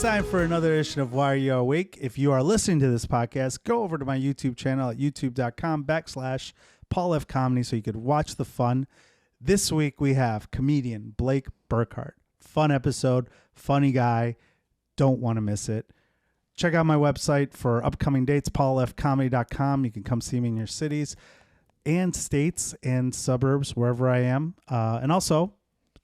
It's time for another edition of Why Are You Awake? If you are listening to this podcast, go over to my YouTube channel at youtube.com/Paul F Comedy so you could watch the fun. This week we have comedian Blake Burkhart. Fun episode, funny guy. Don't want to miss it. Check out my website for upcoming dates, paulfcomedy.com. You can come see me in your cities and states and suburbs, wherever I am. And also,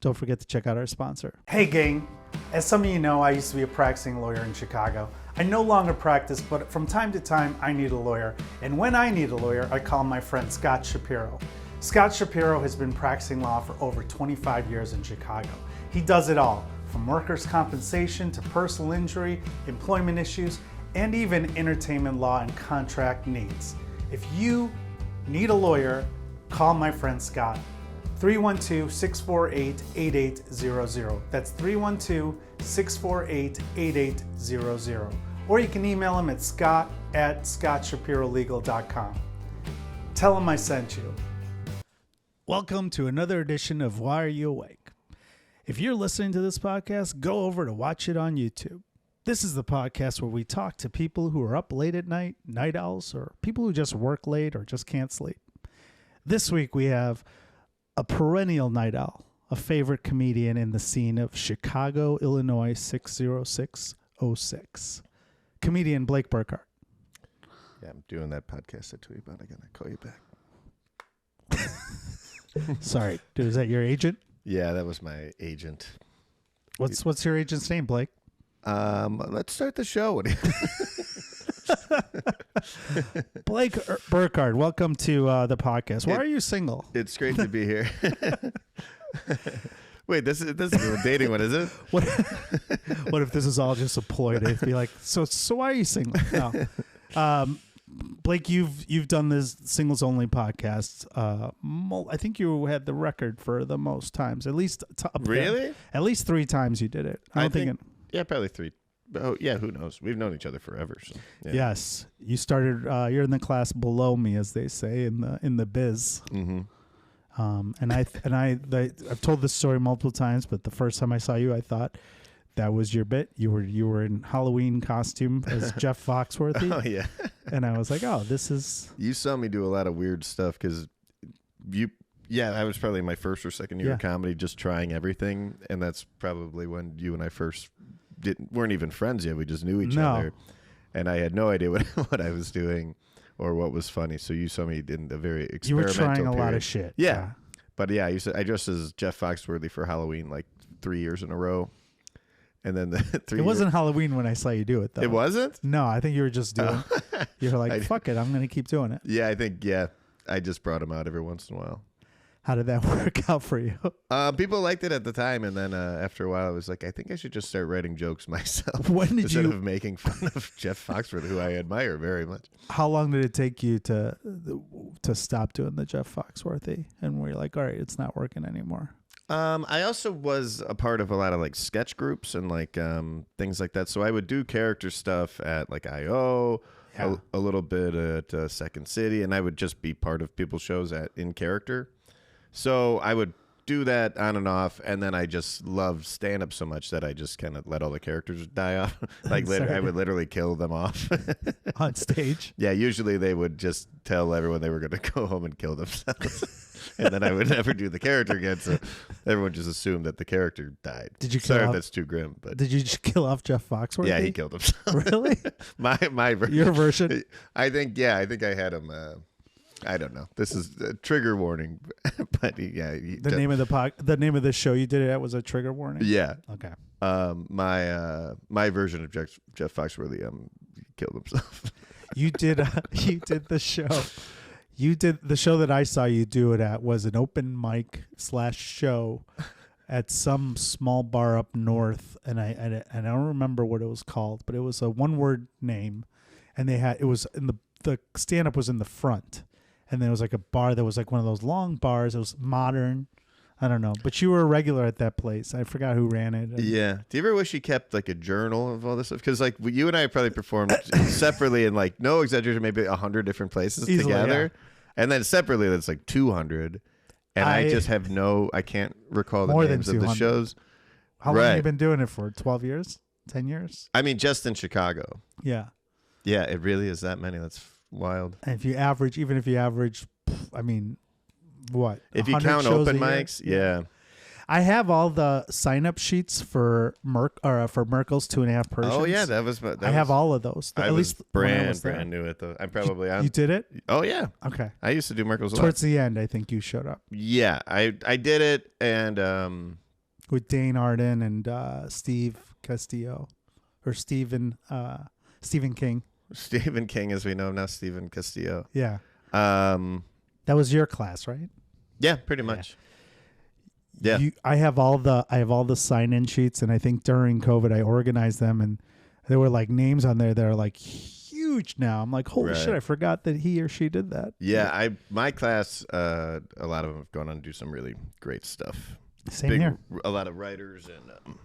don't forget to check out our sponsor. Hey, gang. As some of you know, I used to be a practicing lawyer in Chicago. I no longer practice, but from time to time, I need a lawyer. And when I need a lawyer, I call my friend Scott Shapiro. Scott Shapiro has been practicing law for over 25 years in Chicago. He does it all, from workers' compensation to personal injury, employment issues, and even entertainment law and contract needs. If you need a lawyer, call my friend Scott. 312-648-8800. That's 312-648-8800. Or you can email him at scott@scottshapirolegal.com. Tell him I sent you. Welcome to another edition of Why Are You Awake? If you're listening to this podcast, go over to watch it on YouTube. This is the podcast where we talk to people who are up late at night, night owls, or people who just work late or just can't sleep. This week we have a perennial night owl, a favorite comedian in the scene of Chicago, Illinois 60606. Comedian Blake Burkhart. Yeah, I'm doing that podcast I told you about. I gotta call you back. Sorry, dude, is that your agent? Yeah, that was my agent. What's your agent's name, Blake? Let's start the show. Blake Burkhart, welcome to the podcast. Why are you single? It's great to be here. Wait, this is a dating one, is it? What if this is all just a ploy to be like, so why are you single? No. Blake, you've done this singles only podcast. I think you had the record for the most times, at least. Really? At least 3 times you did it. I think yeah, probably 3. Oh yeah, who knows? We've known each other forever. So yeah. Yes, you started. You're in the class below me, as they say in the biz. Mm-hmm. I've told this story multiple times, but the first time I saw you, I thought that was your bit. You were in Halloween costume as Jeff Foxworthy. Oh yeah. And I was like, oh, this is. You saw me do a lot of weird stuff because I was probably in my first or second year of comedy, just trying everything, and that's probably when you and I first weren't even friends yet. We just knew each other, and I had no idea what I was doing or what was funny. So you saw me in a very experimental. You were trying a period. lot of shit. Yeah. But yeah, I dressed as Jeff Foxworthy for Halloween like 3 years in a row. And then It wasn't Halloween when I saw you do it, though. It wasn't? No, I think you were just doing you were like, fuck it, I'm going to keep doing it. Yeah, I think, I just brought him out every once in a while. How did that work out for you? People liked it at the time, and then after a while, I was like, I think I should just start writing jokes myself. Instead of making fun of Jeff Foxworthy, who I admire very much. How long did it take you to stop doing the Jeff Foxworthy? And were you like, all right, it's not working anymore? I also was a part of a lot of like sketch groups and like things like that. So I would do character stuff at like I.O., a little bit at Second City, and I would just be part of people's shows in character. So I would do that on and off, and then I just loved stand-up so much that I just kind of let all the characters die off. Like I would literally kill them off. On stage? Yeah, usually they would just tell everyone they were going to go home and kill themselves. And then I would never do the character again, so everyone just assumed that the character died. Did you kill Sorry if that's too grim. But did you just kill off Jeff Foxworthy? Yeah, he killed himself. Really? my version. Your version? I think I had him... I don't know. This is a trigger warning, but the name of the show you did it at was a trigger warning. Yeah. Okay. My version of Jeff Foxworthy killed himself. You did the show. You did the show that I saw you do it at was an open mic / show at some small bar up north, and I don't remember what it was called, but it was a 1-word name, and it was in the stand up was in the front. And there was like a bar that was like one of those long bars. It was modern. I don't know. But you were a regular at that place. I forgot who ran it. Yeah. Do you ever wish you kept like a journal of all this stuff? Because like you and I probably performed separately in like, no exaggeration, maybe 100 different places easily, together. Yeah. And then separately, that's like 200. And I just have I can't recall the names of the shows. How long have you been doing it for? 12 years? 10 years. I mean, just in Chicago. Yeah. Yeah, it really is that many. That's wild. And if you average, I mean, what? If you count open mics, yeah. I have all the sign-up sheets for Merkel's 2.5 Persians. Oh yeah, I have all of those. At least brand new at the. I'm probably on. You did it? Oh yeah. Okay. I used to do Merkel's towards the end. I think you showed up. Yeah, I did it, and with Dane Arden and Steve Castillo, or Stephen King. Stephen King, as we know him now, Stephen Castillo. Yeah. That was your class, right? Yeah, pretty much. Yeah. I have all the sign-in sheets, and I think during COVID I organized them, and there were like names on there that are like huge now. I'm like, holy shit, I forgot that he or she did that. Yeah, my class, a lot of them have gone on to do some really great stuff. Same here. A lot of writers, and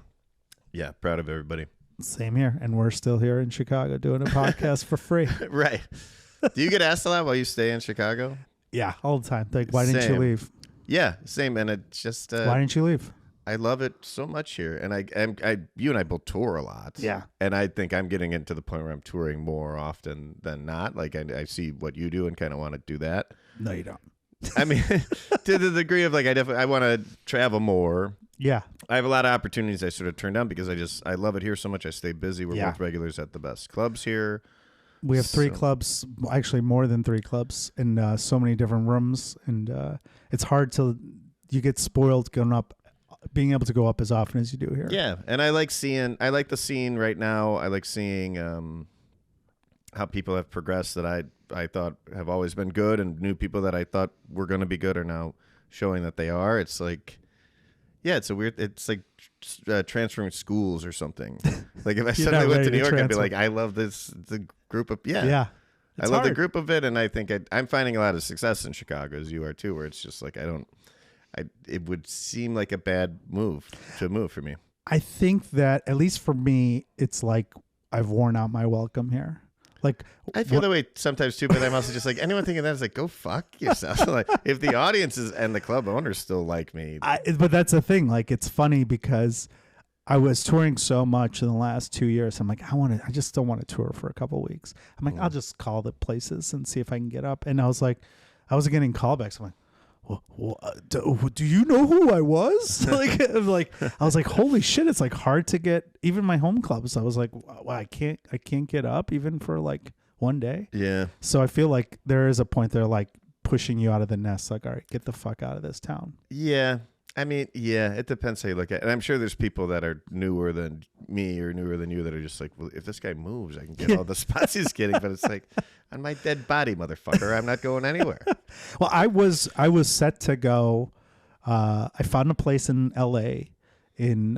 yeah, proud of everybody. Same here, and we're still here in Chicago doing a podcast for free. Right. Do you get asked a lot while you stay in Chicago? Yeah, all the time. Like, why didn't you leave? Yeah, same. And it's just why didn't you leave? I love it so much here, and you and I both tour a lot. Yeah, and I think I'm getting into the point where I'm touring more often than not. Like I see what you do and kind of want to do that. No, you don't. I mean, to the degree of like I want to travel more. Yeah, I have a lot of opportunities I sort of turned down because I love it here so much. I stay busy. We're both regulars at the best clubs here. We have 3 clubs, actually more than 3 clubs, in so many different rooms, and it's hard to you get spoiled going up, being able to go up as often as you do here. Yeah, and I like the scene right now. I like seeing how people have progressed that I thought have always been good, and new people that I thought were going to be good are now showing that they are. It's like, yeah, it's like transferring schools or something. Like if I suddenly went to New York, I'd be like, I love the group of I love the group of it, and I think I'm finding a lot of success in Chicago, as you are too, where it's just like it would seem like a bad move for me. I think that at least for me, it's like I've worn out my welcome here. Like I feel that way sometimes too, but I'm also just like anyone thinking that is like, go fuck yourself. Like if the audiences and the club owners still like me, but that's the thing. Like it's funny because I was touring so much in the last 2 years. I'm like, I just still want to tour for a couple of weeks. I'm like, I'll just call the places and see if I can get up. And I was like, I wasn't getting callbacks. I'm like, well, do you know who I was? like I was like, holy shit! It's like hard to get even my home clubs. I was like, wow, I can't get up even for like one day. Yeah. So I feel like there is a point they're like pushing you out of the nest. Like, all right, get the fuck out of this town. Yeah. I mean, yeah, it depends how you look at it. And I'm sure there's people that are newer than me or newer than you that are just like, well, if this guy moves, I can get all the spots he's getting. But it's like, on my dead body, motherfucker, I'm not going anywhere. Well, I was set to go. I found a place in L.A. in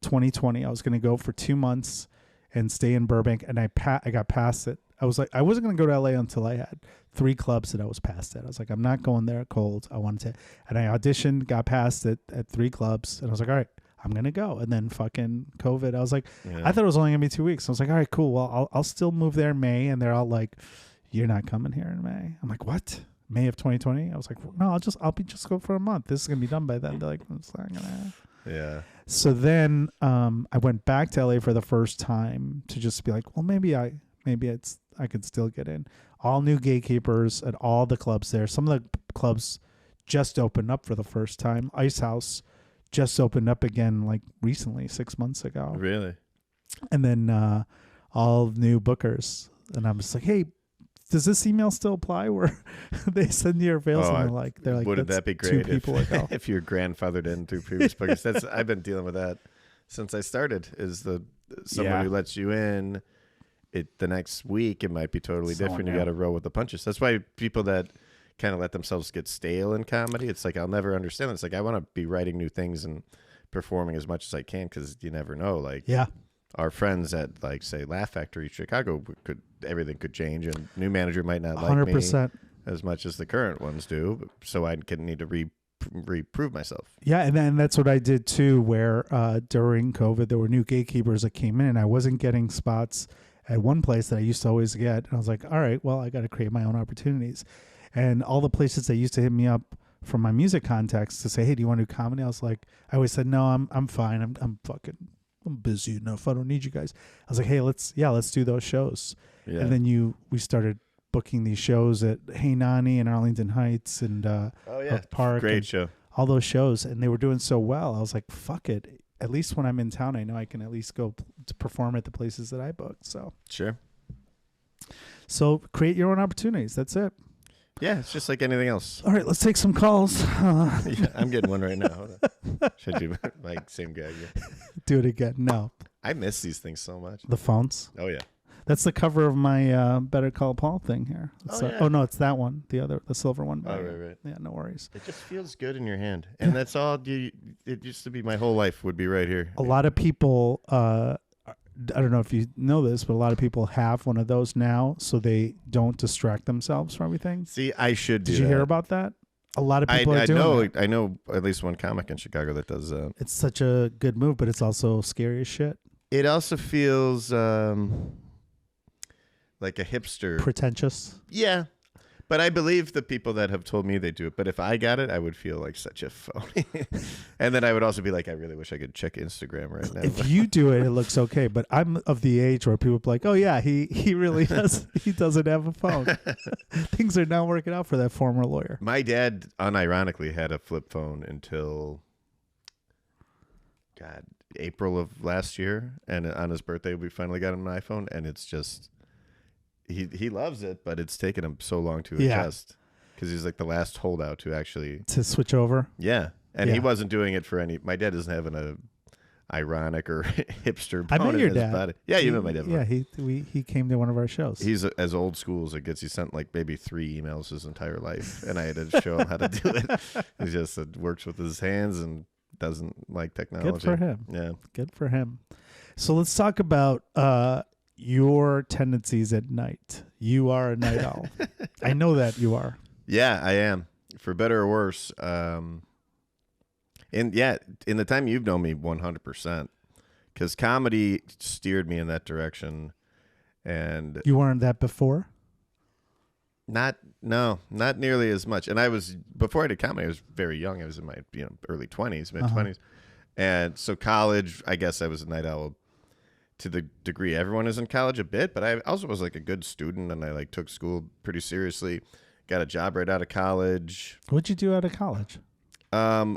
2020. I was going to go for 2 months and stay in Burbank, and I got past it. I was like, I wasn't going to go to L.A. until I had 3 clubs that I was past it. I was like, I'm not going there cold. I wanted to, and I auditioned, got past it at 3 clubs, and I was like, all right, I'm going to go. And then fucking COVID, I was like, I thought it was only going to be 2 weeks. I was like, all right, cool. Well, I'll still move there in May. And they're all like, you're not coming here in May. I'm like, what? May of 2020? I was like, no, I'll just go for a month. This is going to be done by then. They're like, it's not going to. Yeah. So then I went back to LA for the first time to just be like, well, maybe I could still get in. All new gatekeepers at all the clubs there. Some of the clubs just opened up for the first time. Ice House just opened up again like recently, 6 months ago. Really? And then all new bookers. And I'm just like, hey, does this email still apply where they send your avails? And they're like, wouldn't that be great 2 people ago. If you're grandfathered in through previous bookers? I've been dealing with that since I started. Is someone who lets you in. The next week it might be totally different. You got to roll with the punches. That's why people that kind of let themselves get stale in comedy, it's like I'll never understand. It's like I want to be writing new things and performing as much as I can because you never know. Like our friends at like say Laugh Factory Chicago everything could change and new manager might not like 100%. Me as much as the current ones do. So I can need to reprove myself. Yeah, and then that's what I did too. Where during COVID there were new gatekeepers that came in and I wasn't getting spots at one place that I used to always get. And I was like, all right, well, I got to create my own opportunities. And all the places that used to hit me up from my music contacts to say, hey, do you want to do comedy? I was like, I always said, no, I'm fine. I'm fucking I'm busy enough. I don't need you guys. I was like, hey, let's do those shows. Yeah. And then we started booking these shows at Hey Nani and Arlington Heights and Oak Park. Great show. All those shows, and they were doing so well. I was like, fuck it. At least when I'm in town, I know I can at least go to perform at the places that I booked. So create your own opportunities. That's it. Yeah, it's just like anything else. All right, let's take some calls. Yeah, I'm getting one right now. Hold on. Should I do my same guy again? Do it again. No. I miss these things so much. The phones. Oh, yeah. That's the cover of my Better Call Paul thing here. Yeah. No, it's that one. The silver one. Oh, right. Yeah, no worries. It just feels good in your hand. And that's all it used to be. My whole life would be right here. A lot of people, I don't know if you know this, but a lot of people have one of those now so they don't distract themselves from everything. See, I should do Did you hear about that? A lot of people are doing that. I know at least one comic in Chicago that does that. It's such a good move, but it's also scary as shit. It also feels like a hipster. Pretentious. Yeah. But I believe the people that have told me they do it. But if I got it, I would feel like such a phony. And then I would also be like, I really wish I could check Instagram right now. If you do it, it looks okay. But I'm of the age where people be like, oh, yeah, he really does. He doesn't have a phone. Things are not working out for that former lawyer. My dad, unironically, had a flip phone until, April of last year. And on his birthday, we finally got him an iPhone. And it's just... He loves it, but it's taken him so long to adjust because he's like the last holdout to switch over. Yeah, and he wasn't doing it for any. My dad doesn't have an ironic or hipster. I met your dad. Yeah, you met my dad. Yeah, he came to one of our shows. He's as old school as it gets. He sent like maybe 3 emails his entire life, and I had to show him how to do it. He just works with his hands and doesn't like technology. Good for him. Yeah, good for him. So let's talk about your tendencies at night. You are a night owl. I know that you are. Yeah, I am. For better or worse. In the time you've known me, 100%. Because comedy steered me in that direction. And you weren't that before? Not nearly as much. And before I did comedy, I was very young. I was in my early 20s, mid 20s. And so college, I guess I was a night owl to the degree everyone is in college a bit, but I also was like a good student and I took school pretty seriously. Got a job right out of college. What'd you do out of college? I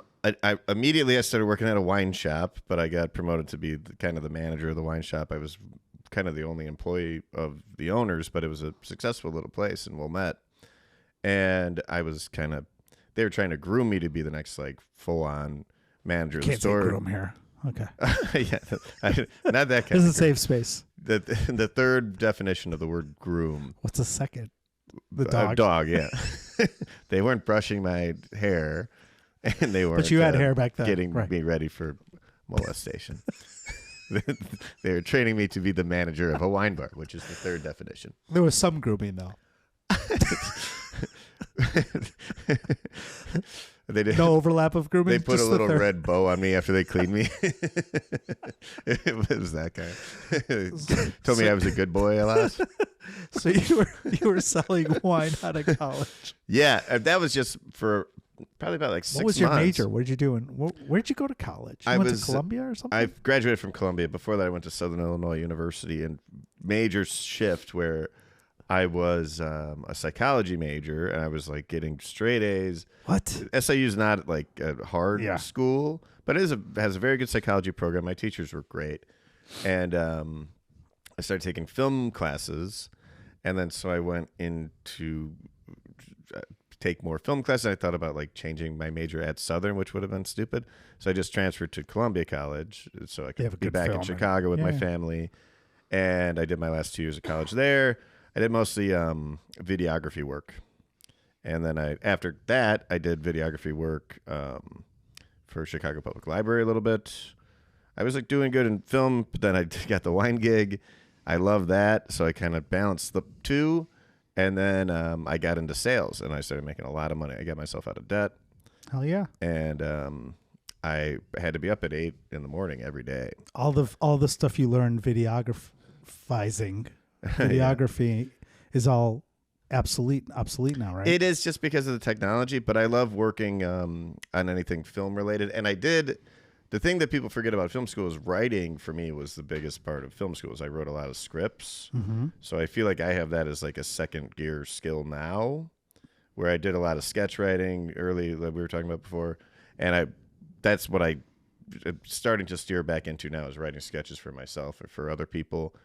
immediately started working at a wine shop, but I got promoted to be kind of the manager of the wine shop. I was kind of the only employee of the owners, but it was a successful little place in Wilmette. And I was they were trying to groom me to be the next full on manager of the store. Can't say groom here. Okay. Yeah, not that kind. This is a safe space. The third definition of the word groom. What's the second? The dog. Dog, yeah. They weren't brushing my hair, and they weren't. But you had hair back then. Getting me ready for molestation. They were training me to be the manager of a wine bar, which is the third definition. There was some grooming, though. They did, no overlap of grooming. They put a little red bow on me after they cleaned me. It was that guy. Told me I was a good boy, alas. So you were selling wine out of college. Yeah, that was just for probably about 6 months. What was your major? What did you do? Where'd you go to college? You went to Columbia or something? I graduated from Columbia. Before that, I went to Southern Illinois University, and major shift where I was a psychology major, and I was getting straight A's. What? SIU is not a hard school, but it has a very good psychology program. My teachers were great, and I started taking film classes, and then so I went into take more film classes. I thought about changing my major at Southern, which would have been stupid. So I just transferred to Columbia College, so I could be back in Chicago with my family. And I did my last 2 years of college there. I did mostly videography work. And then after that, I did videography work for Chicago Public Library a little bit. I was doing good in film, but then I got the wine gig. I love that, so I kind of balanced the two. And then I got into sales, and I started making a lot of money. I got myself out of debt. Hell yeah! And I had to be up at 8 in the morning every day. All the stuff you learned videography is all obsolete now, right? It is just because of the technology, but I love working on anything film related. And I did the thing that people forget about film school is writing. For me, was the biggest part of film school. Is I wrote a lot of scripts, so I feel like I have that as like a second gear skill now, where I did a lot of sketch writing early, like we were talking about before, and that's what I'm starting to steer back into now, is writing sketches for myself or for other people.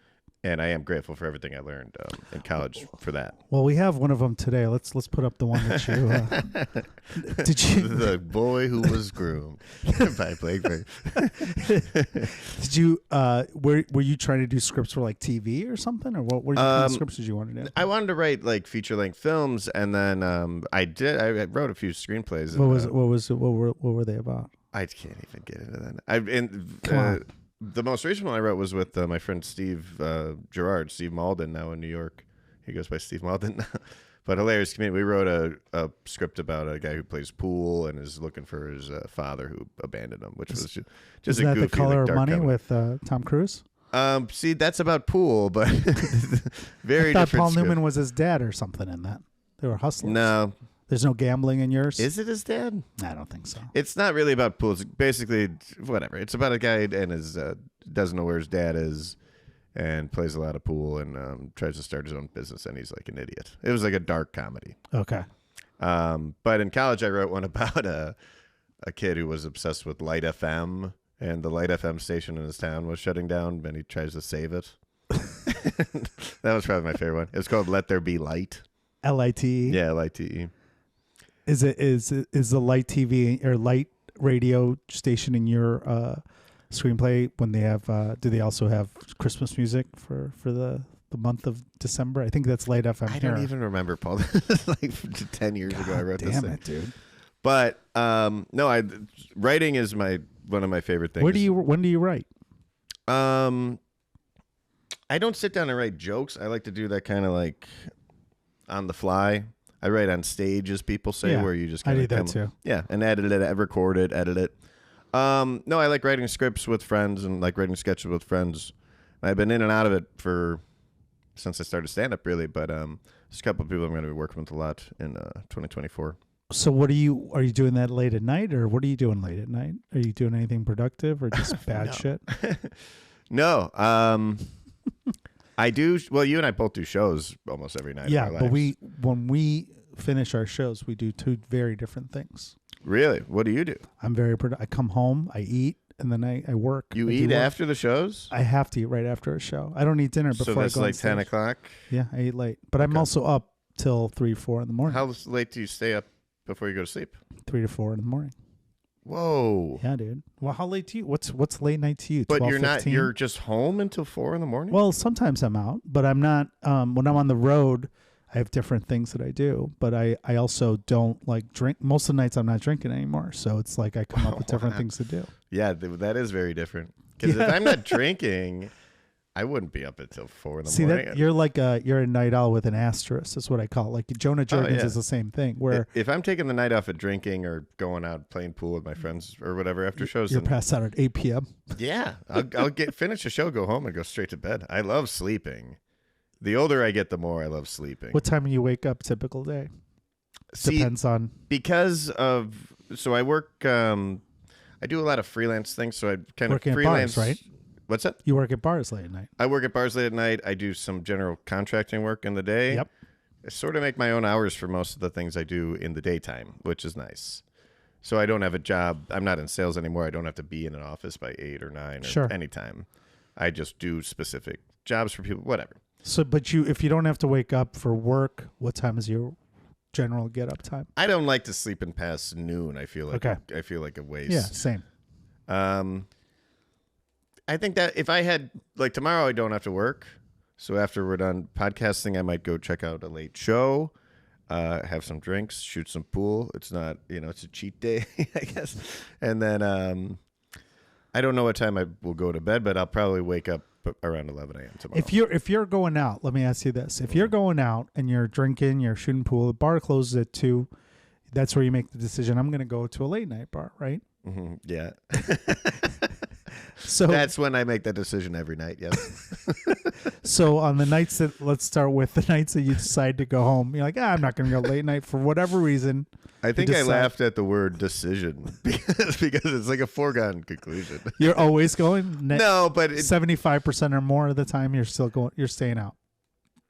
And I am grateful for everything I learned in college for that. Well, we have one of them today. Let's put up the one that you did you The Boy Who Was Groomed by Blake Burkhart. Did you were you trying to do scripts for like TV or something, or what kind of scripts did you want to do? I wanted to write like feature length films, and then I wrote a few screenplays. What were they about? I can't even get into that. The most recent one I wrote was with my friend Steve Steve Malden, now in New York. He goes by Steve Malden. But hilarious comedian. We wrote a script about a guy who plays pool and is looking for his father who abandoned him, which was just a goofy, The Color like, of Money comedy. with Tom Cruise? See, that's about pool, but very I thought different. Paul script. Newman was his dad or something in that. They were hustlers. No. There's no gambling in yours? Is it his dad? I don't think so. It's not really about pool. It's basically whatever. It's about a guy and his doesn't know where his dad is and plays a lot of pool and tries to start his own business, and he's like an idiot. It was like a dark comedy. Okay. But in college, I wrote one about a kid who was obsessed with Light FM, and the Light FM station in his town was shutting down, and he tries to save it. That was probably my favorite one. It was called Let There Be Light. LITE? Yeah, LITE. Is the Light TV or Light radio station in your screenplay when they have do they also have Christmas music for the month of December? I think that's Light FM. I don't even remember, Paul. Like 10 years ago I wrote this thing. Damn it, dude. But no, writing is one of my favorite things. When do you write? I don't sit down and write jokes. I like to do that kind of like on the fly. I write on stage, as people say, where you just kind of I do that too. Yeah, and edit it, record it, edit it. No, I like writing scripts with friends and like writing sketches with friends. I've been in and out of it since I started stand-up, really. But there's a couple of people I'm going to be working with a lot in 2024. So are you doing that late at night, or what are you doing late at night? Are you doing anything productive or just bad shit? No. I do. Well, you and I both do shows almost every night. Yeah, of our but lives. when we finish our shows, we do two very different things. Really? What do you do? I'm very I come home, I eat, and then I work. You I eat do work. after the shows? I have to eat right after a show. I don't eat dinner before So I that's go on like 10 stage. o'clock? Yeah, I eat late. But I'm also up till 3, 4 in the morning. How late do you stay up before you go to sleep? 3 to 4 in the morning. Whoa. Yeah, dude. Well, how late to you? What's late night to you? But 12, you're not, 15? you're just home until 4 in the morning? Well, sometimes I'm out, but I'm not. When I'm on the road, I have different things that I do. But I also don't like drink. Most of the nights I'm not drinking anymore. So it's like I come up with different things to do. Yeah, that is very different. Because if I'm not drinking, I wouldn't be up until 4 in the See morning. that you're a night owl with an asterisk. That's what I call it. Like Jonah Jurgens is the same thing. Where if I'm taking the night off at drinking or going out playing pool with my friends or whatever after shows, you're then, passed out at 8 p.m. yeah, I'll finish the show, go home, and go straight to bed. I love sleeping. The older I get, the more I love sleeping. What time do you wake up? Typical day. See, Depends on so I work. I do a lot of freelance things. So I kind Working of at freelance. bars, right? What's that? You work at bars late at night. I work at bars late at night. I do some general contracting work in the day. Yep. I sort of make my own hours for most of the things I do in the daytime, which is nice. So I don't have a job. I'm not in sales anymore. I don't have to be in an office by 8 or 9 or anytime. I just do specific jobs for people, whatever. So, but if you don't have to wake up for work, what time is your general get up time? I don't like to sleep in past noon. I feel like I feel like a waste. Yeah, same. I think that if I had, like, tomorrow I don't have to work. So after we're done podcasting, I might go check out a late show, have some drinks, shoot some pool. It's not, it's a cheat day, I guess. And then I don't know what time I will go to bed, but I'll probably wake up around 11 a.m. tomorrow. If you're going out, let me ask you this. If you're going out and you're drinking, you're shooting pool, the bar closes at 2, that's where you make the decision. I'm going to go to a late night bar, right? Mm-hmm. Yeah. So that's when I make that decision every night. Yes. So on the nights that, let's start with the nights that you decide to go home, you're like, I'm not going to go late night for whatever reason. I think I laughed at the word decision because it's like a foregone conclusion. You're always going? No, but 75% or more of the time you're still going, you're staying out.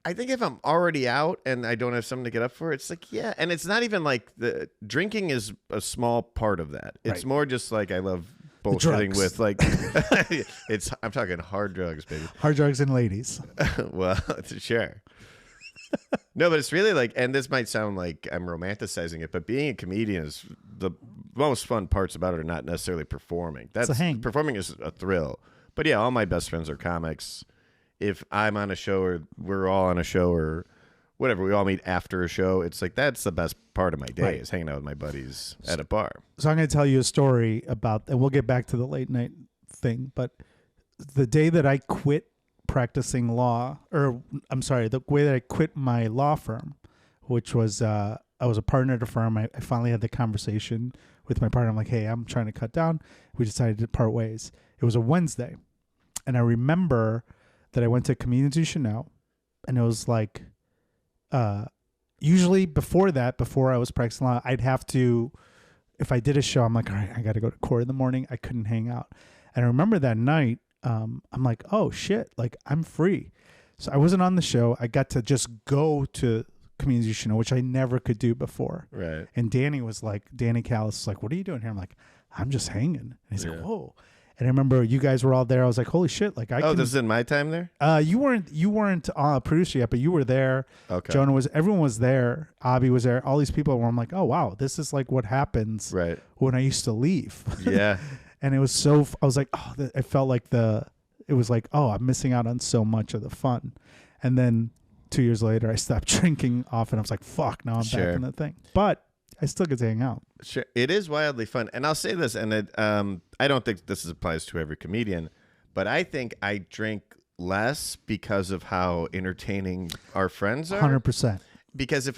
I think if I'm already out and I don't have something to get up for, it's like, yeah. And it's not even like the drinking is a small part of that. It's more just like I love bullshitting with like I'm talking hard drugs, baby. Hard drugs and ladies. Well, sure. No, but it's really like, and this might sound like I'm romanticizing it, but being a comedian is the most fun parts about it are not necessarily performing. That's a hang. Performing is a thrill. But yeah, all my best friends are comics. If I'm on a show or we're all on a show or whatever, we all meet after a show. It's like that's the best part of my day is hanging out with my buddies at a bar. So I'm going to tell you a story about, and we'll get back to the late night thing, but the day that I quit practicing law, or I'm sorry, the way that I quit my law firm, which was I was a partner at a firm. I finally had the conversation with my partner. I'm like, hey, I'm trying to cut down. We decided to part ways. It was a Wednesday. And I remember that I went to Comedians You Should Know, and it was like, usually before I was practicing law, I'd have to, if I did a show, I'm like, all right, I got to go to court in the morning. I couldn't hang out. And I remember that night, I'm like, oh shit, like I'm free. So I wasn't on the show. I got to just go to Comedians You Should Know, which I never could do before. Right. And Danny Callis was like, what are you doing here? I'm like, I'm just hanging. And he's like, whoa. And I remember you guys were all there. I was like, holy shit. Like this is in my time there? You weren't a producer yet, but you were there. Okay. Everyone was there. Abby was there. All these people were, I'm like, oh wow, this is like what happens when I used to leave. Yeah. And it was I was like, oh, I felt like it was like, oh, I'm missing out on so much of the fun. And then 2 years later, I stopped drinking often. I was like, fuck, now I'm back in the thing. But I still get to hang out. Sure. It is wildly fun. And I'll say this, and I don't think this applies to every comedian, but I think I drink less because of how entertaining our friends are. 100%. Because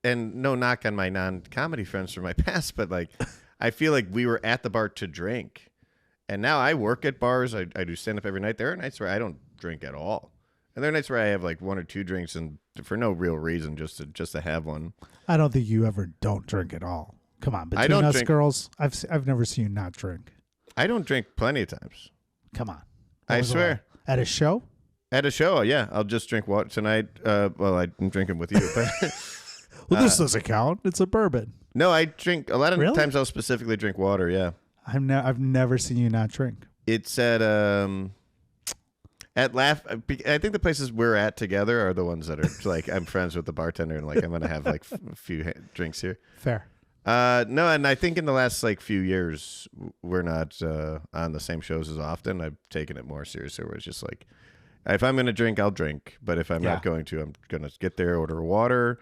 and no knock on my non-comedy friends from my past, but like, I feel like we were at the bar to drink. And now I work at bars. I do stand-up every night. There are nights where I don't drink at all. And there are nights where I have like one or two drinks and for no real reason, just to have one. I don't think you ever don't drink at all. Come on, between us girls, I've never seen you not drink. I don't drink plenty of times. Come on. I swear. At a show? At a show, yeah. I'll just drink water tonight. Well, I'm drinking with you. But well, this doesn't count. It's a bourbon. No, I drink. A lot of times I'll specifically drink water, yeah. I've never seen you not drink. It's at Laugh. I think the places we're at together are the ones that are like I'm friends with the bartender and like I'm gonna have like a few drinks here. Fair. No, and I think in the last like few years we're not on the same shows as often. I've taken it more seriously. Where it's just like if I'm gonna drink, I'll drink. But if I'm not going to, I'm gonna get there, order water,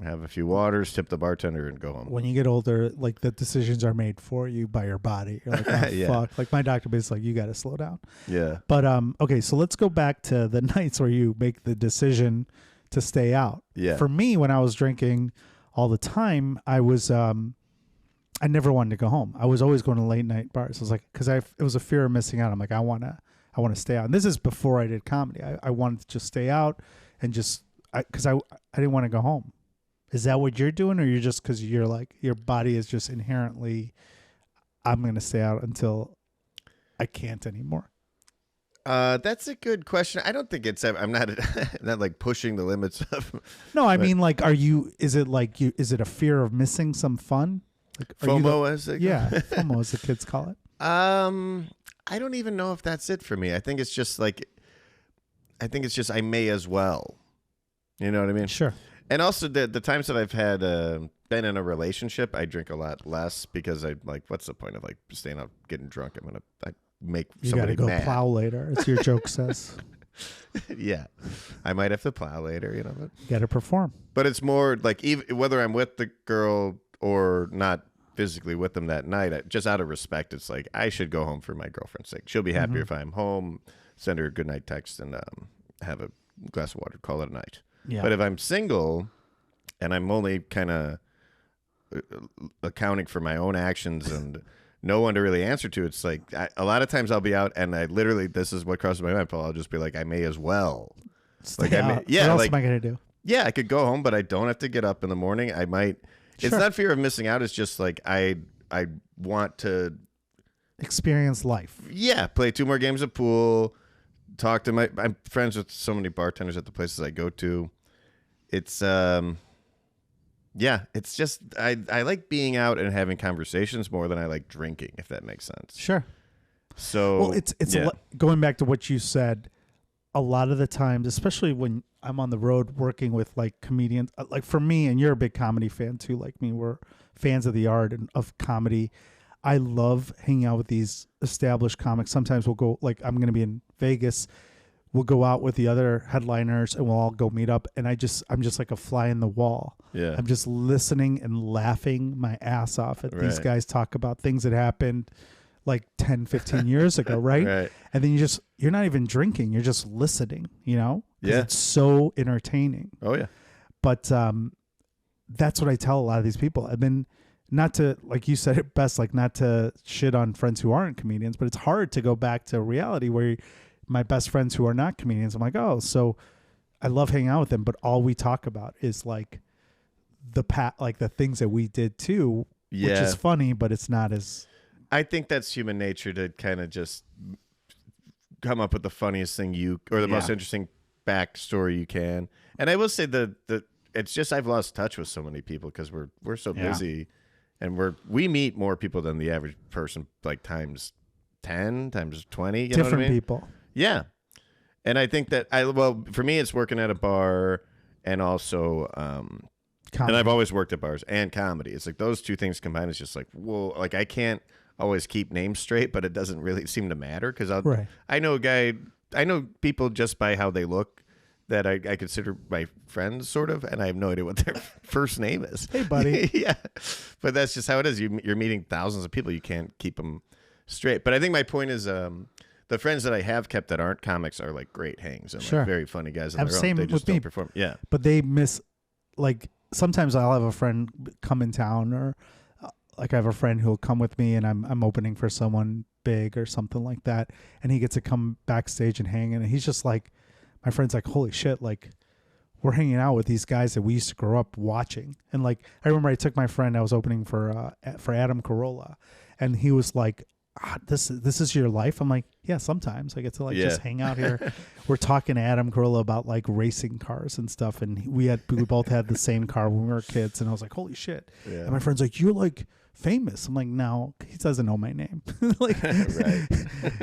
have a few waters, tip the bartender, and go home. When you get older, like the decisions are made for you by your body. You're like, oh, fuck. Like my doctor was like, you got to slow down. Yeah. But okay, so let's go back to the nights where you make the decision to stay out. Yeah. For me, when I was drinking all the time, I never wanted to go home. I was always going to late night bars. I was like, because it was a fear of missing out. I'm like, I want to stay out. And this is before I did comedy. I wanted to just stay out and because I didn't want to go home. Is that what you're doing, or you're just because you're like your body is just inherently, I'm going to stay out until I can't anymore? That's a good question. I don't think it's. I'm not not like pushing the limits of. No, I mean like, is it a fear of missing some fun? Like, FOMO, as they FOMO as the kids call it. I don't even know if that's it for me. I think it's just I may as well. You know what I mean? Sure. And also the times that I've had been in a relationship, I drink a lot less because I like. What's the point of like staying out getting drunk? I make somebody mad. You got to go plow later, as your joke says. Yeah, I might have to plow later. You know, but you got to perform. But it's more like even whether I'm with the girl or not physically with them that night, just out of respect, it's like I should go home for my girlfriend's sake. She'll be happier if I'm home. Send her a good night text and have a glass of water. Call it a night. Yeah. But if I'm single and I'm only kind of accounting for my own actions and no one to really answer to. It's like a lot of times I'll be out and I literally, this is what crosses my mind, Paul. I'll just be like, I may as well. What else am I gonna do? Yeah, I could go home, but I don't have to get up in the morning. I might. Sure. It's not fear of missing out. It's just like I want to experience life. Yeah, play 2 more games of pool. Talk to I'm friends with so many bartenders at the places I go to. It's it's just I like being out and having conversations more than I like drinking, if that makes sense. Sure. So well, it's going back to what you said. A lot of the times, especially when I'm on the road working with like comedians, like for me, and you're a big comedy fan too, like me, we're fans of the art and of comedy. I love hanging out with these established comics. Sometimes we'll go, like I'm going to be in Vegas. We'll go out with the other headliners and we'll all go meet up. And I'm just like a fly in the wall. Yeah. I'm just listening and laughing my ass off at these guys talk about things that happened like 10, 15 years ago. Right. Right. And then you're not even drinking. You're just listening, you know? Yeah. It's so entertaining. Oh yeah. But that's what I tell a lot of these people. And then not to, like you said it best, like not to shit on friends who aren't comedians, but it's hard to go back to reality where my best friends who are not comedians, I'm like, oh, so I love hanging out with them, but all we talk about is like the things that we did too, which is funny, but it's not as. I think that's human nature to kind of just come up with the funniest thing or the most interesting backstory you can. And I will say it's just I've lost touch with so many people because we're so busy, and we meet more people than the average person, like times 10, times 20. Different know what I mean? People. Yeah. And I think that for me, it's working at a bar and also, and I've always worked at bars and comedy. It's like those two things combined is just like, whoa, like I can't always keep names straight, but it doesn't really seem to matter because I know people just by how they look that I consider my friends sort of, and I have no idea what their first name is. Hey, buddy. Yeah. But that's just how it is. You're meeting thousands of people. You can't keep them straight. But I think my point is, the friends that I have kept that aren't comics are like great hangs and like very funny guys on their own. They just don't perform. Yeah. But they miss, like sometimes I'll have a friend come in town, or like I have a friend who'll come with me and I'm opening for someone big or something like that. And he gets to come backstage and hang, and he's just like, my friend's like, holy shit, like we're hanging out with these guys that we used to grow up watching. And like, I remember I took my friend, I was opening for Adam Carolla, and he was like, this is your life? I'm like, yeah, sometimes I get to just hang out here. We're talking to Adam Carolla about like racing cars and stuff. And we both had the same car when we were kids. And I was like, holy shit. Yeah. And my friend's like, you're like famous. I'm like, no, he doesn't know my name. Like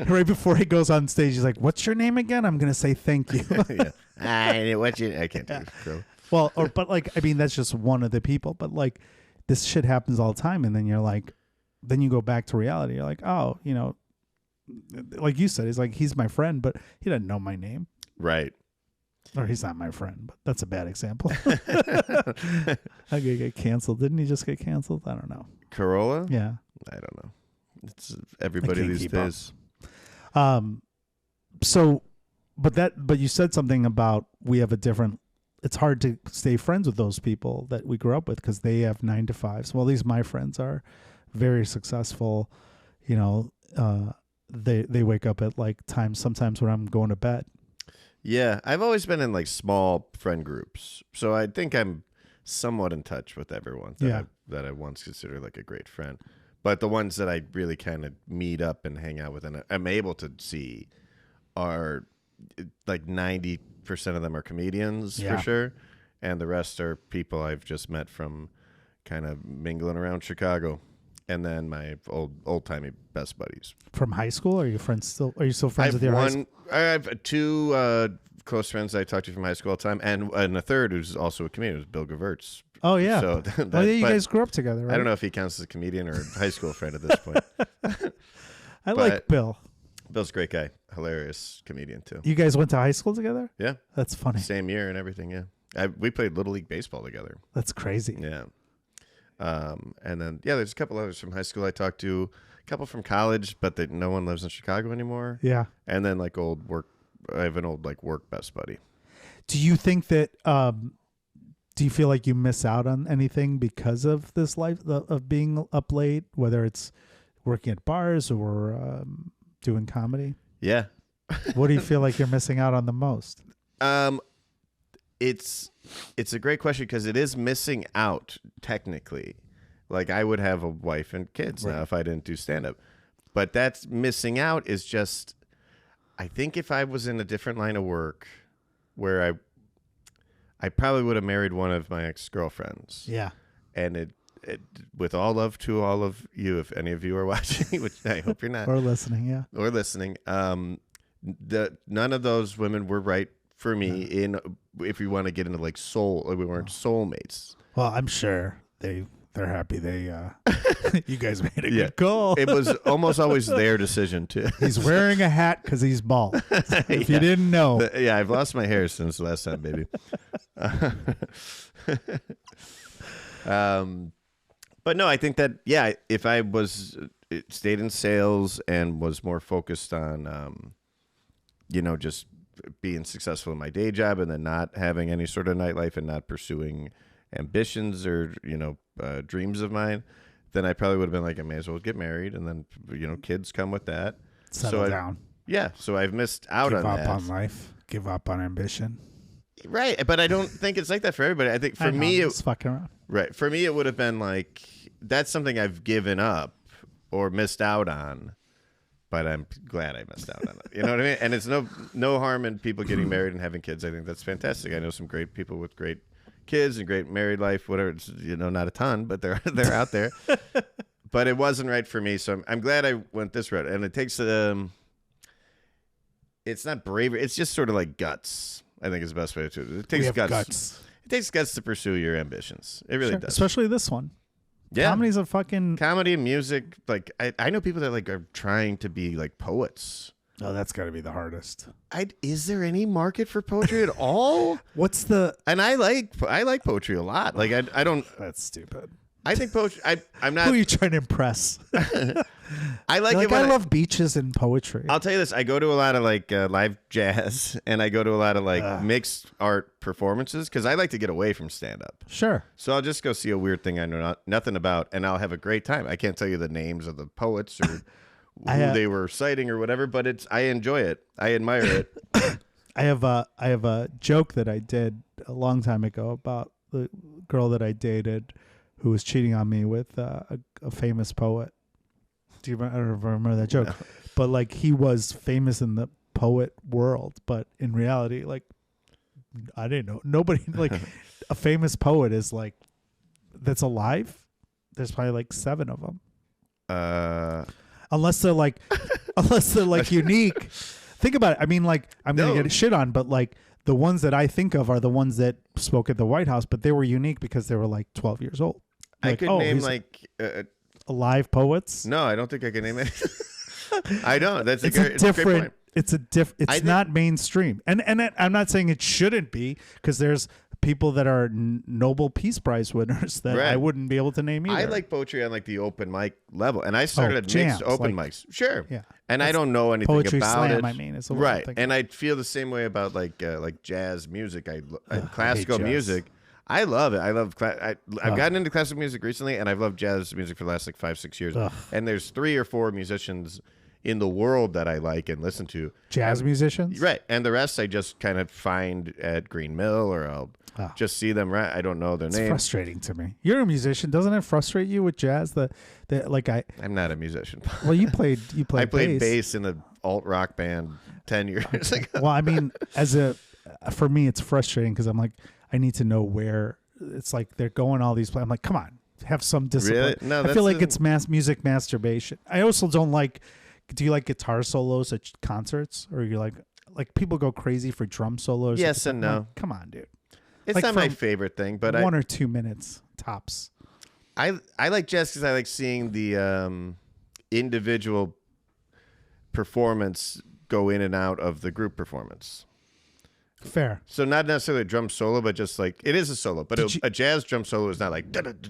right before he goes on stage, he's like, what's your name again? I'm going to say thank you. I can't do it. Well, but like, I mean, that's just one of the people, but like this shit happens all the time. And then you're like, then you go back to reality. You're like, oh, you know, like you said, he's like, he's my friend, but he doesn't know my name. Right. Or he's not my friend, but that's a bad example. I could get canceled. Didn't he just get canceled? I don't know. Corolla? Yeah. I don't know. It's everybody these days. So, but you said something about we have a different, it's hard to stay friends with those people that we grew up with because they have 9 to 5s. Well, at least my friends are very successful. You know, they wake up at like times sometimes when I'm going to bed. Yeah, I've always been in like small friend groups, so I think I'm somewhat in touch with everyone that I once considered like a great friend. But the ones that I really kind of meet up and hang out with and I'm able to see are like 90% of them are comedians for sure, and the rest are people I've just met from kind of mingling around Chicago. And then my old-timey best buddies. From high school? Are you still friends with your high school? I have 2 close friends I talk to from high school all the time, and a third who's also a comedian, who's Bill Gavertz. Oh, yeah. So you guys grew up together, right? I don't know if he counts as a comedian or a high school friend at this point. I like Bill. Bill's a great guy. Hilarious comedian, too. You guys went to high school together? Yeah. That's funny. Same year and everything, yeah. We played Little League Baseball together. That's crazy. Yeah. And then, there's a couple others from high school I talked to, a couple from college, but no one lives in Chicago anymore. Yeah. And then like old work, I have an old like work best buddy. Do you think that, do you feel like you miss out on anything because of this life of being up late, whether it's working at bars or doing comedy? Yeah. What do you feel like you're missing out on the most? It's a great question because it is missing out technically. Like I would have a wife and kids now if I didn't do stand-up. But that's missing out is just, I think if I was in a different line of work where I probably would have married one of my ex-girlfriends. Yeah. And it with all love to all of you, if any of you are watching, which I hope you're not. Or listening, yeah. Or listening. None of those women were right for me if we want to get into like soul, we weren't soulmates. Well, I'm sure they're happy they you guys made a good call. It was almost always their decision too. He's wearing a hat because he's bald. If you didn't know. I've lost my hair since the last time, baby. But no, I think that if I was stayed in sales and was more focused on just being successful in my day job and then not having any sort of nightlife and not pursuing ambitions or dreams of mine, then I probably would have been like, I may as well get married, and then kids come with that. Settle down. Yeah, so I've missed out on that. Give up on life. Give up on ambition. Right, but I don't think it's like that for everybody. I think for me, it's fucking around. Right, for me, it would have been like that's something I've given up or missed out on. But I'm glad I missed out on it. You know what I mean? And it's no harm in people getting married and having kids. I think that's fantastic. I know some great people with great kids and great married life, whatever. It's, not a ton, but they're out there. But it wasn't right for me, so I'm glad I went this route. And it takes it's not bravery. It's just sort of like guts, I think is the best way to do it. It takes guts. It takes guts to pursue your ambitions. It really does. Especially this one. Yeah. Comedy's a fucking... Comedy and music. Like, I know people that like are trying to be like poets. Oh, that's got to be the hardest. Is there any market for poetry at all? What's the... And I like poetry a lot. Like, I don't... That's stupid. I think poetry... I'm not... Who are you trying to impress? I like it when I love beaches and poetry. I'll tell you this. I go to a lot of like live jazz and I go to a lot of like mixed art performances because I like to get away from stand-up. Sure. So I'll just go see a weird thing I know nothing about and I'll have a great time. I can't tell you the names of the poets or who they were citing or whatever, but I enjoy it. I admire it. I have a joke that I did a long time ago about the girl that I dated who was cheating on me with a famous poet. I don't remember that joke, but like he was famous in the poet world, but in reality, like I didn't know nobody like a famous poet is like that's alive. There's probably like 7 of them, unless they're like unique. Think about it. I mean, like I'm gonna get shit on, but like the ones that I think of are the ones that spoke at the White House, but they were unique because they were like 12 years old. I could name like. Alive poets? No, I don't think I can name it. I don't. That's it's a great point. It's not mainstream, and I'm not saying it shouldn't be because there's people that are Nobel Peace Prize winners that I wouldn't be able to name either. I like poetry on like the open mic level, and I started at mixed open mics. Sure, yeah, and I don't know anything poetry about slam, it. I mean, is right, and I feel the same way about like jazz music. Classical music. I love it. I love I've gotten into classical music recently, and I've loved jazz music for the last like 5-6 years. And there's 3 or 4 musicians in the world that I like and listen to. Jazz musicians? Right. And the rest I just kind of find at Green Mill or I'll just see them. Right. I don't know their names. It's frustrating to me. You're a musician. Doesn't it frustrate you with jazz? I'm not a musician. Well, you played I played bass in an alt rock band 10 years ago. Well, I mean, for me, it's frustrating because I'm like, I need to know where it's like they're going all these places. I'm like, come on, have some discipline. Really? No, I feel like it's music masturbation. I also don't like. Do you like guitar solos at concerts, or you like people go crazy for drum solos? Yes and no. Like, come on, dude. It's like not my favorite thing, but 1 or 2 minutes tops. I like jazz because I like seeing the individual performance go in and out of the group performance. Fair. So not necessarily a drum solo, but just like it is a solo. But a jazz drum solo is not like it's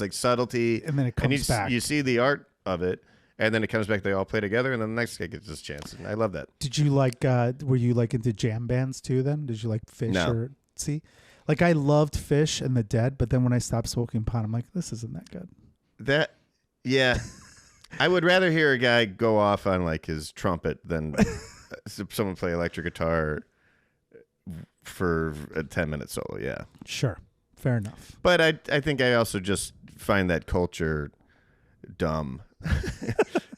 like subtlety, and then it comes back. You see the art of it, and then it comes back. They all play together, and then the next guy gets his chance. And I love that. Did you like? Were you like into jam bands too? Then did you like Fish or see? Like I loved Fish and the Dead, but then when I stopped smoking pot, I'm like, this isn't that good. Yeah. I would rather hear a guy go off on like his trumpet than someone play electric guitar for a 10-minute solo. Yeah. Sure. Fair enough. But I think I also just find that culture dumb.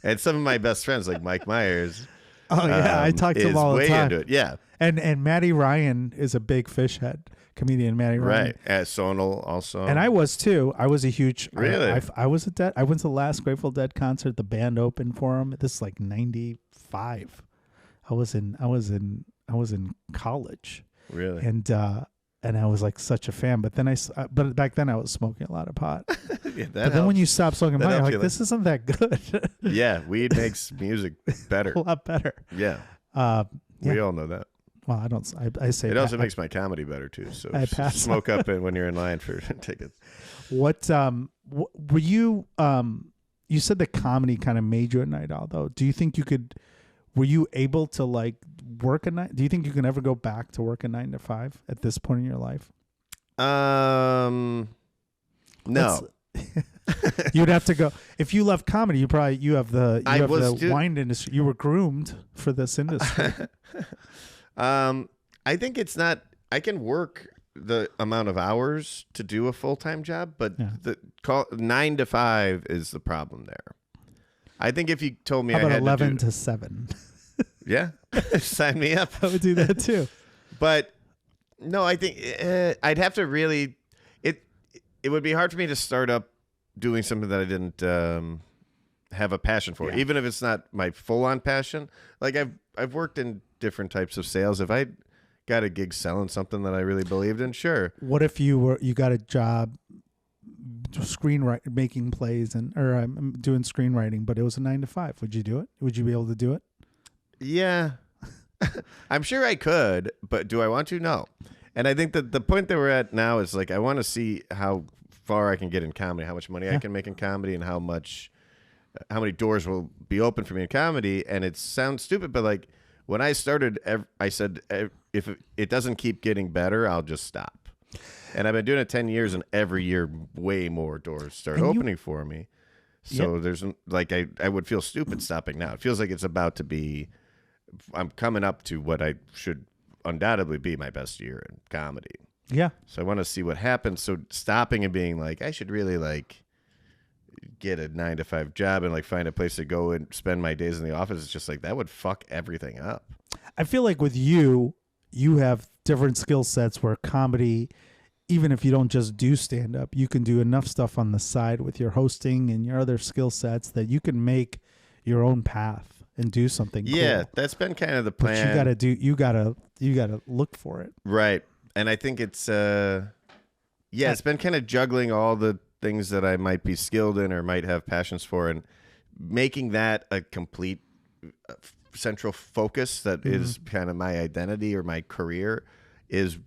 And some of my best friends, like Mike Myers. Oh, yeah. I talk to him all the time. Into it. Yeah. And Matty Ryan is a big fish head. Comedian Matty Ryan. Right. At Sonal also. And I was too. I was a huge. Really? I was I went to the last Grateful Dead concert. The band opened for him. This is like 95. I was in college. Really? And I was like such a fan. But then but back then I was smoking a lot of pot. Yeah, but then when you stop smoking pot, you're like, this isn't that good. Yeah, weed makes music better. A lot better. Yeah. We all know that. Well, I don't. I say it also makes my comedy better too. So I pass smoke up it when you're in line for tickets. What were you? You said the comedy kind of made you a night owl, though. Do you think you could? Were you able to like work a night? Do you think you can ever go back to work a 9 to 5 at this point in your life? No. You'd have to go if you love comedy. You have the wine industry. You were groomed for this industry. I think it's not. I can work the amount of hours to do a full-time job, but 9 to 5 is the problem there. I think if you told me How about I had 11 to 7? Yeah, sign me up. I would do that too. But no, I think I'd have to really. It would be hard for me to start up doing something that I didn't have a passion for, even if it's not my full-on passion. Like I've worked in different types of sales. If I got a gig selling something that I really believed in, sure. What if you got a job making plays or doing screenwriting, but it was a 9 to 5? Would you do it? Would you be able to do it? Yeah. I'm sure I could, but do I want to? No. And I think that the point that we're at now is like I want to see how far I can get in comedy, how much money I can make in comedy, and how many doors will be open for me in comedy. And it sounds stupid, but like when I started, I said if it doesn't keep getting better, I'll just stop. And I've been doing it 10 years, and every year way more doors start opening for me. So there's like I would feel stupid stopping now. It feels like it's about to be. I'm coming up to what I should undoubtedly be my best year in comedy. Yeah. So I want to see what happens. So stopping and being like, I should really like get a 9 to 5 job and like find a place to go and spend my days in the office. It's just like that would fuck everything up. I feel like with you have different skill sets where comedy, even if you don't just do stand up, you can do enough stuff on the side with your hosting and your other skill sets that you can make your own path and do something cool. That's been kind of the plan. But you gotta look for it. Right. And I think it's it's been kind of juggling all the things that I might be skilled in or might have passions for, and making that a complete central focus that is kind of my identity or my career is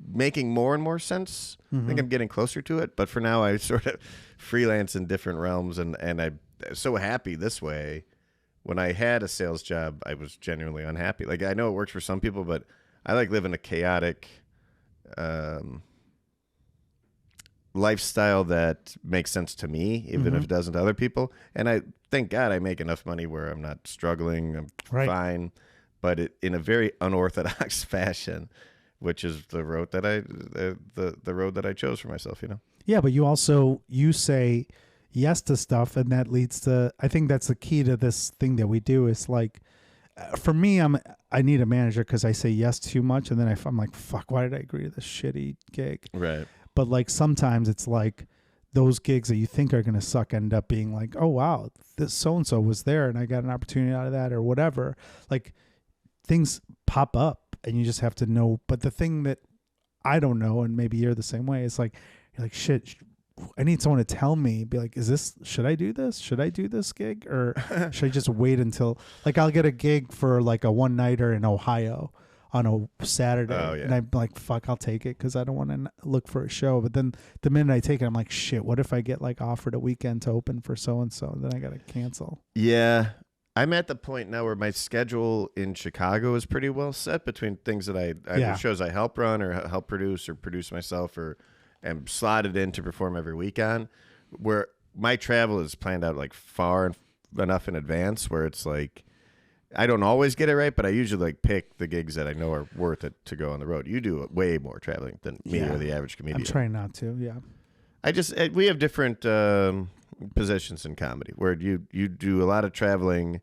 making more and more sense. I think I'm getting closer to it, but for now I sort of freelance in different realms, and I'm so happy this way. When I had a sales job, I was genuinely unhappy. Like I know it works for some people, but I like living a chaotic lifestyle that makes sense to me, even if it doesn't to other people. And I thank God I make enough money where I'm not struggling. I'm fine, but in a very unorthodox fashion, which is the road that the road that I chose for myself. You know. Yeah, but you say yes to stuff, and that leads to. I think that's the key to this thing that we do. Is like, for me, I need a manager because I say yes too much, and then I'm like, fuck, why did I agree to this shitty gig? Right. But like sometimes it's like those gigs that you think are going to suck end up being like, oh wow, this so-and-so was there and I got an opportunity out of that or whatever. Like things pop up and you just have to know. But the thing that I don't know, and maybe you're the same way, is like, you're like, shit, I need someone to tell me, be like, should I do this? Should I do this gig? Or should I just wait until, like, I'll get a gig for like a one-nighter in Ohio on a Saturday. Oh, yeah. And I'm like, fuck, I'll take it because I don't want to look for a show. But then the minute I take it, I'm like, shit, what if I get like offered a weekend to open for so-and-so? Then I got to cancel. Yeah. I'm at the point now where my schedule in Chicago is pretty well set between things that either shows I help run or help produce or produce myself or am slotted in to perform every week on, where my travel is planned out like far enough in advance where it's like I don't always get it right, but I usually like pick the gigs that I know are worth it to go on the road. You do way more traveling than me or the average comedian. I'm trying not to. Yeah. We have different positions in comedy where you do a lot of traveling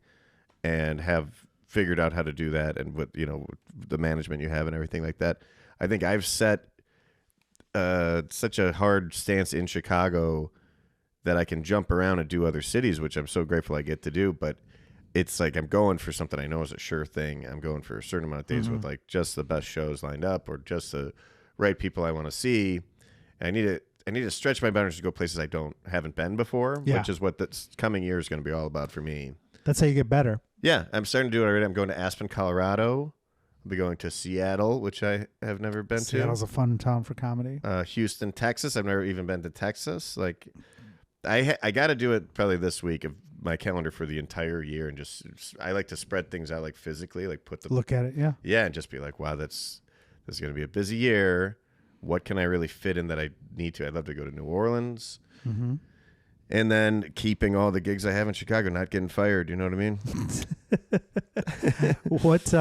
and have figured out how to do that, and with the management you have and everything like that. I think I've set such a hard stance in Chicago that I can jump around and do other cities, which I'm so grateful I get to do. But it's like I'm going for something I know is a sure thing. I'm going for a certain amount of days with like just the best shows lined up or just the right people I want to see. And I need to stretch my boundaries to go places I haven't been before, which is what this coming year is going to be all about for me. That's how you get better. Yeah, I'm starting to do it already. I'm going to Aspen, Colorado. I'll be going to Seattle, which I have never been to. Seattle's a fun town for comedy. Houston, Texas. I've never even been to Texas. Like, I got to do it probably this week of my calendar for the entire year, and I like to spread things out like physically, like look at it, yeah, and just be like, wow, this is going to be a busy year. What can I really fit in that I need to? I'd love to go to New Orleans, and then keeping all the gigs I have in Chicago, not getting fired. You know what I mean? What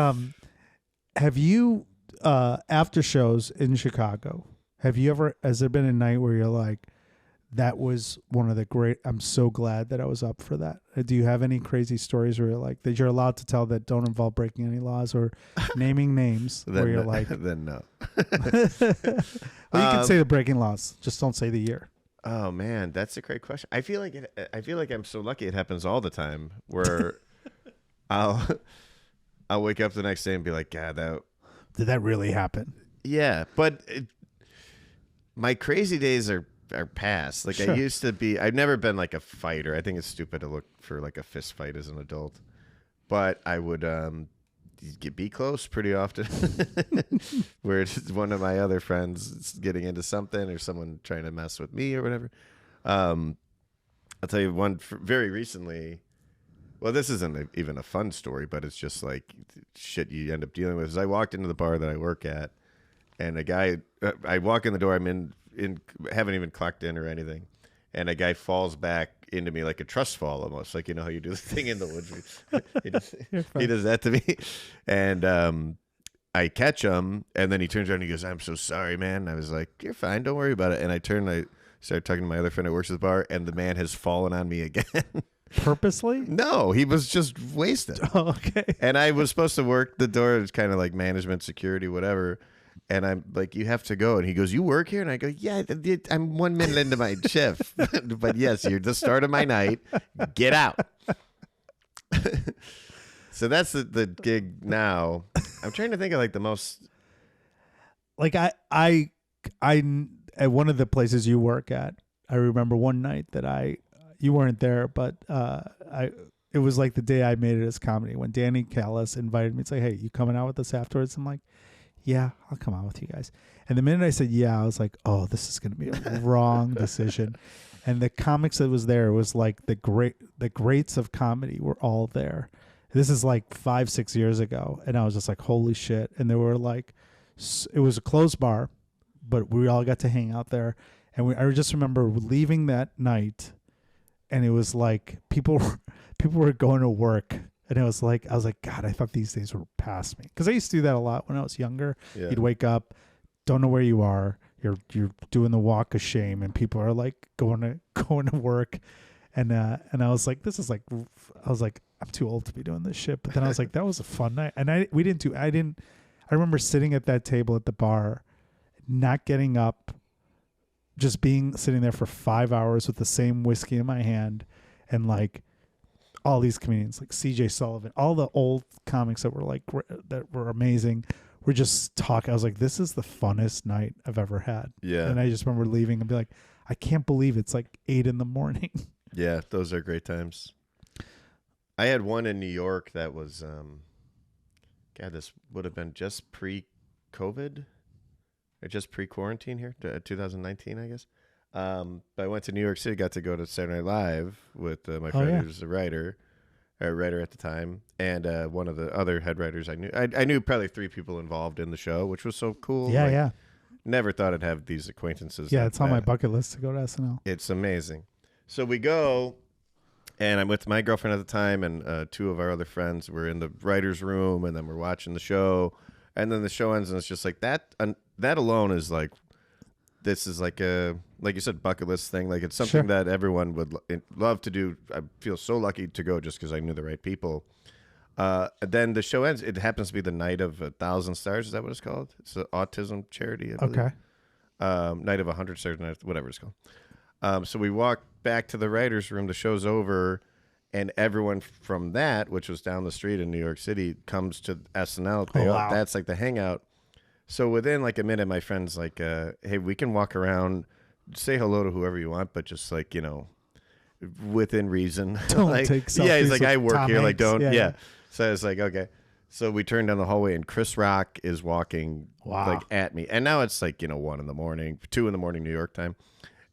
have you after shows in Chicago? Has there been a night where you're like, that was one of the great, I'm so glad that I was up for that? Do you have any crazy stories where you're like, that you're allowed to tell that don't involve breaking any laws or naming names where you're like, then no. Well, you can say the breaking laws, just don't say the year. Oh man, that's a great question. I feel like I'm so lucky it happens all the time where I'll wake up the next day and be like, God, did that really happen? Yeah, but my crazy days are past. Like sure. I used to be. I've never been like a fighter. I think it's stupid to look for like a fist fight as an adult, but I would be close pretty often. Where it's one of my other friends getting into something or someone trying to mess with me or whatever. I'll tell you one very recently. Well, this isn't even a fun story, but it's just like shit you end up dealing with. As I walked into the bar that I work at, and a guy, I walk in the door, I'm in haven't even clocked in or anything, and a guy falls back into me like a trust fall almost, like how you do the thing in the woods. he does that to me, and I catch him, and then he turns around and he goes, "I'm so sorry, man." And I was like, "You're fine, don't worry about it." And I started talking to my other friend that works at the bar, and the man has fallen on me again. Purposely? No, he was just wasted. Oh, okay. And I was supposed to work the door. It's kind of like management, security, whatever. And I'm like, "You have to go." And he goes, "You work here?" And I go, "Yeah, I'm 1 minute into my shift." But yes, you're the start of my night. Get out. So that's the gig now. I'm trying to think of like the most. Like I at one of the places you work at, I remember one night that you weren't there, but it was like the day I made it as comedy when Danny Callis invited me to say, "Hey, you coming out with us afterwards?" I'm like, "Yeah, I'll come out with you guys." And the minute I said yeah, I was like, "Oh, this is going to be a wrong decision." And the comics that was there was like the greats of comedy were all there. This is like 5-6 years ago, and I was just like, "Holy shit!" And there were like, it was a closed bar, but we all got to hang out there. And I just remember leaving that night, and it was like people were going to work. And I was like, God, I thought these days were past me. Because I used to do that a lot when I was younger. Yeah. You'd wake up, don't know where you are. You're doing the walk of shame, and people are like going to work. And I was like, I'm too old to be doing this shit. But then I was like, that was a fun night. And I remember sitting at that table at the bar, not getting up, just sitting there for 5 hours with the same whiskey in my hand, and like all these comedians like CJ Sullivan, all the old comics that were amazing, were just talking. I was like, this is the funnest night I've ever had. Yeah. And I just remember leaving and be like, I can't believe it's like 8 a.m. Yeah, those are great times. I had one in New York that was, this would have been just pre-COVID or just pre-quarantine here, 2019, I guess. But I went to New York City, got to go to Saturday Night Live with my friend who's a writer at the time, and one of the other head writers I knew. I knew probably 3 people involved in the show, which was so cool. Yeah, Never thought I'd have these acquaintances. Yeah, it's on my bucket list to go to SNL. It's amazing. So we go, and I'm with my girlfriend at the time, and 2 of our other friends. We're in the writer's room, and then we're watching the show. And then the show ends, and it's just like that. That alone is like, this is like a, like you said, bucket list thing. Like, it's something that everyone would love to do. I feel so lucky to go just because I knew the right people. Then the show ends. It happens to be the night of 1,000 stars. Is that what it's called? It's an autism charity, I believe. Okay. Night of 100 stars, whatever it's called. So we walk back to the writer's room. The show's over, and everyone from that, which was down the street in New York City, comes to SNL. Wow. That's like the hangout. So within like a minute, my friend's like, hey, we can walk around, say hello to whoever you want, but just like, you know, within reason. Don't like, take selfies. Yeah, he's like, I work Tom here. Hanks. Like, don't. Yeah. So I was like, okay. So we turn down the hallway, and Chris Rock is walking like at me. And now it's like, 1 in the morning, 2 in the morning, New York time.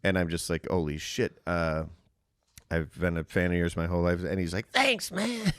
And I'm just like, holy shit. I've been a fan of yours my whole life. And he's like, thanks, man.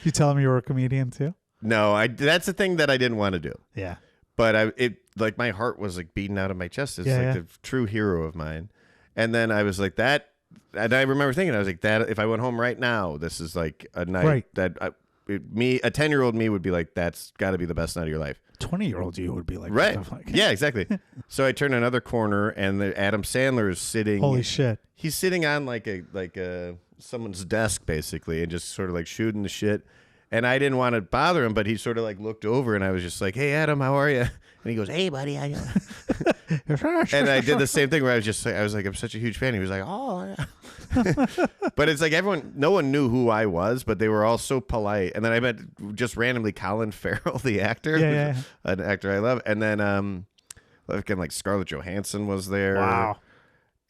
You tell him you were a comedian too? No, that's the thing that I didn't want to do. Yeah. But like my heart was like beating out of my chest. It's like the true hero of mine. And then I was like that. And I remember thinking, I was like, that if I went home right now, this is like a night that a 10-year-old me would be like, that's got to be the best night of your life. 20-year-old you would be like, right. Yeah, exactly. So I turn another corner, and Adam Sandler is sitting. Holy shit. He's sitting on like a someone's desk basically, and just sort of like shooting the shit. And I didn't want to bother him, but he sort of like looked over, and I was just like, hey, Adam, how are you? And he goes, hey, buddy. How you? And I did the same thing where I was like, I'm such a huge fan. He was like, oh, yeah. But it's like no one knew who I was, but they were all so polite. And then I met just randomly Colin Farrell, the actor, an actor I love. And then like Scarlett Johansson was there. Wow.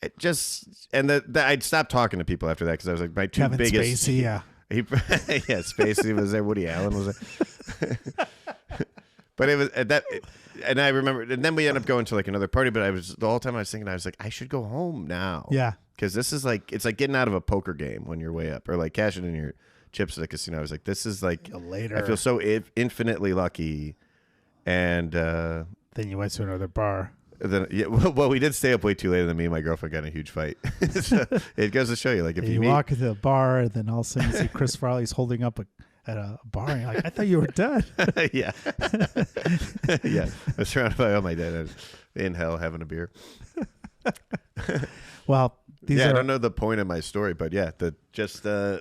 It just, and I'd stopped talking to people after that because I was like, my two Kevin biggest. Spacey, yeah. Spacey was there. Woody Allen was there. But it was that, and I remember, and then we ended up going to like another party. But the whole time I was thinking, I was like, I should go home now. Yeah, because this is like, it's like getting out of a poker game when you're way up, or like cashing in your chips at a casino. I was like, this is like later. I feel so infinitely lucky. And then you went to another bar. Then well, we did stay up way too late, and then me and my girlfriend got in a huge fight. So it goes to show you, like, if you walk into a bar, and then all of a sudden you see Chris Farley's holding up at a bar, and you're like, I thought you were dead. Yeah. Yeah. I was surrounded by all my dad. I was in hell having a beer. Well, I don't know the point of my story, but yeah, that's a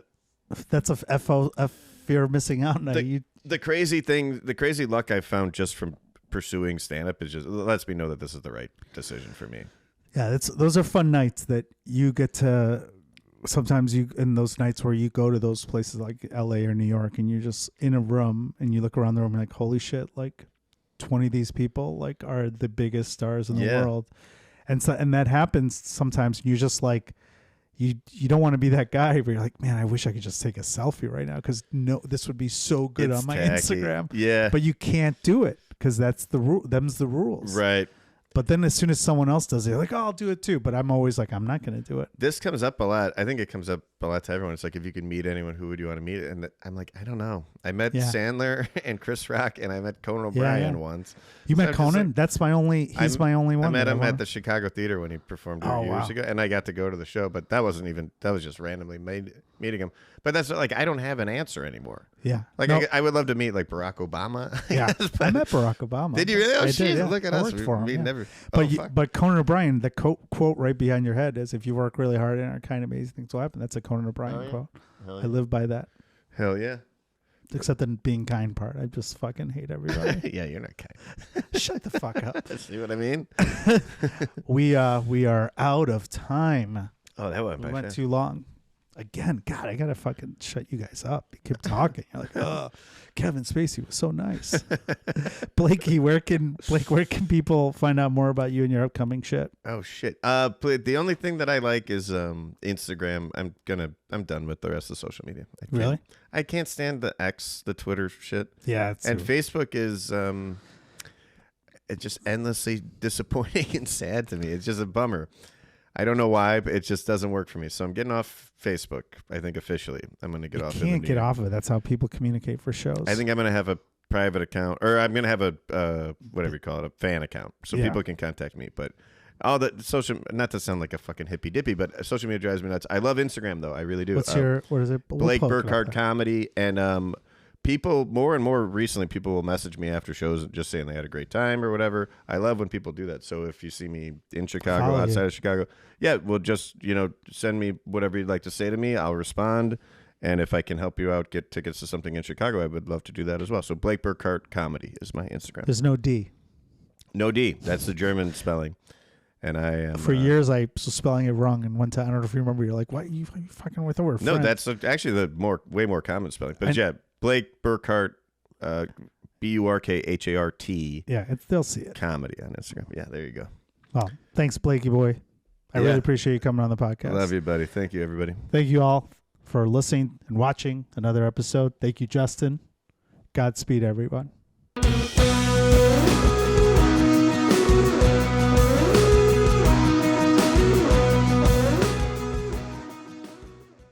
fear of missing out. The crazy luck I found just from pursuing stand-up is just lets me know that this is the right decision for me. Yeah, those are fun nights that you get to. Sometimes in those nights where you go to those places like LA or New York, and you're just in a room and you look around the room and like, holy shit, like 20 of these people like are the biggest stars in the world. And that happens sometimes. You're just like, you don't want to be that guy where you're like, man, I wish I could just take a selfie right now, because this would be so good on my Instagram. Yeah, but you can't do it because that's them's the rules. Right. But then as soon as someone else does it, you're like, oh, I'll do it too. But I'm always like, I'm not going to do it. This comes up a lot. I think it comes up a lot to everyone. It's like, if you could meet anyone, who would you want to meet? And I'm like, I don't know. I met Sandler and Chris Rock, and I met Conan O'Brien once. You met Conan? That's my only. He's my only one. I met him at the Chicago Theater when he performed years ago, and I got to go to the show. But that was just randomly meeting him. But that's like, I don't have an answer anymore. Yeah. Like, I would love to meet like Barack Obama. Yeah. I met Barack Obama. Did you really? Oh, shit. Yeah. Look at us. For him, never. But Conan O'Brien, the quote right behind your head is, if you work really hard and are kind, amazing things will happen. That's a Conan O'Brien quote. Yeah. I live by that. Hell yeah. Except the being kind part. I just fucking hate everybody. Yeah, you're not kind. Shut the fuck up. See what I mean? We are out of time. Oh, that went too long. Again, God, I gotta fucking shut you guys up. You keep talking. You're like, oh, Kevin Spacey was so nice. Blakey, where can people find out more about you and your upcoming shit? Oh shit. The only thing that I like is Instagram. I'm done with the rest of social media. Really? I can't stand the Twitter shit. Yeah, Facebook is it's just endlessly disappointing and sad to me. It's just a bummer. I don't know why, but it just doesn't work for me. So I'm getting off Facebook, I think, officially. I'm going to get off. You can't get off of it. That's how people communicate for shows. I think I'm going to have a private account, or I'm going to have a, whatever you call it, a fan account. So people can contact me. But all the social, not to sound like a fucking hippy dippy, but social media drives me nuts. I love Instagram though. I really do. What is it? Blake Burkhart Comedy. And people more and more recently, people will message me after shows just saying they had a great time or whatever. I love when people do that. So if you see me in Chicago, outside of Chicago, well, just, send me whatever you'd like to say to me. I'll respond. And if I can help you out, get tickets to something in Chicago, I would love to do that as well. So Blake Burkhart Comedy is my Instagram. There's no D. No D. That's the German spelling. And I am... For years, I was spelling it wrong. And one time, I don't know if you remember, you're like, what? You fucking with the word No, friend. that's actually the way more common spelling. But Blake Burkhart, Burkhart. Yeah, they'll see it. Comedy on Instagram. Yeah, there you go. Well, thanks, Blakey boy. I really appreciate you coming on the podcast. I love you, buddy. Thank you, everybody. Thank you all for listening and watching another episode. Thank you, Justin. Godspeed, everyone.